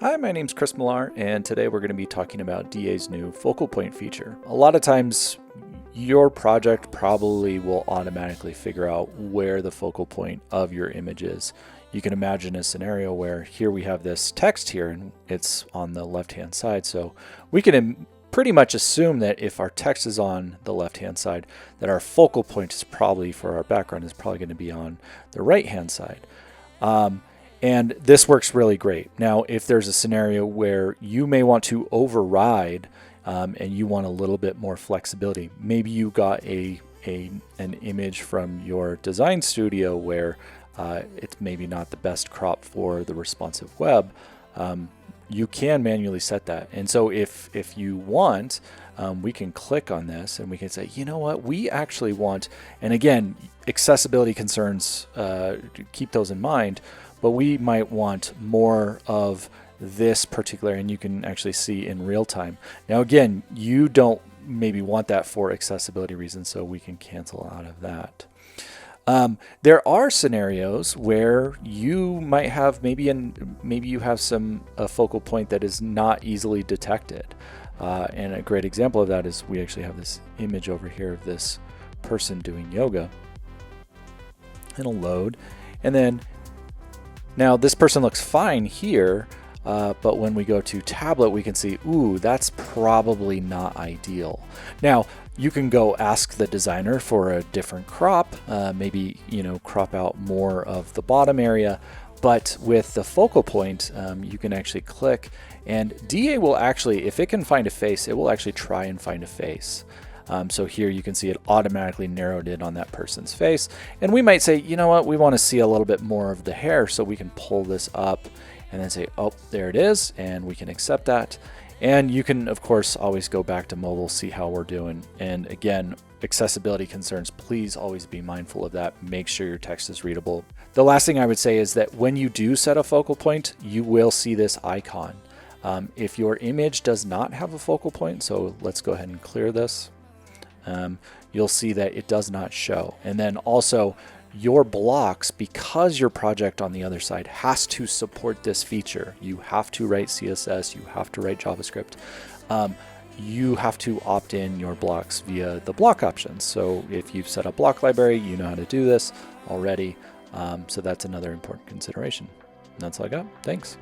Hi, my name's Chris Millar, and today we're going to be talking about DA's new focal point feature. A lot of times, your project probably will automatically figure out where the focal point of your image is. You can imagine a scenario where here we have this text here, and it's on the left-hand side, so we can pretty much assume that if our text is on the left-hand side, that our focal point is probably, for our background, is probably going to be on the right-hand side. And this works really great. Now, if there's a scenario where you may want to override and you want a little bit more flexibility, maybe you got an image from your design studio where it's maybe not the best crop for the responsive web, you can manually set that. And so if you want, we can click on this and we can say, you know what, we actually want, and again, accessibility concerns, keep those in mind, but we might want more of this particular, and you can actually see in real time. Now again, you don't maybe want that for accessibility reasons, so we can cancel out of that. There are scenarios where you might have maybe you have a focal point that is not easily detected. And a great example of that is we actually have this image over here of this person doing yoga. It'll load, and then now this person looks fine here, but when we go to tablet, we can see, ooh, that's probably not ideal. Now, you can go ask the designer for a different crop, maybe, crop out more of the bottom area, but with the focal point, you can actually click, and DA will actually, if it can find a face, it will actually try and find a face. So here you can see it automatically narrowed in on that person's face. And we might say, you know what, we want to see a little bit more of the hair, so we can pull this up and then say, oh, there it is, and we can accept that. And you can, of course, always go back to mobile, see how we're doing. And again, accessibility concerns, please always be mindful of that. Make sure your text is readable. The last thing I would say is that when you do set a focal point, you will see this icon. If your image does not have a focal point, so let's go ahead and clear this. You'll see that it does not show. And then also your blocks, because your project on the other side has to support this feature, you have to write CSS, you have to write JavaScript, you have to opt in your blocks via the block options. So if you've set up block library, you know how to do this already. So that's another important consideration. And that's all I got. Thanks.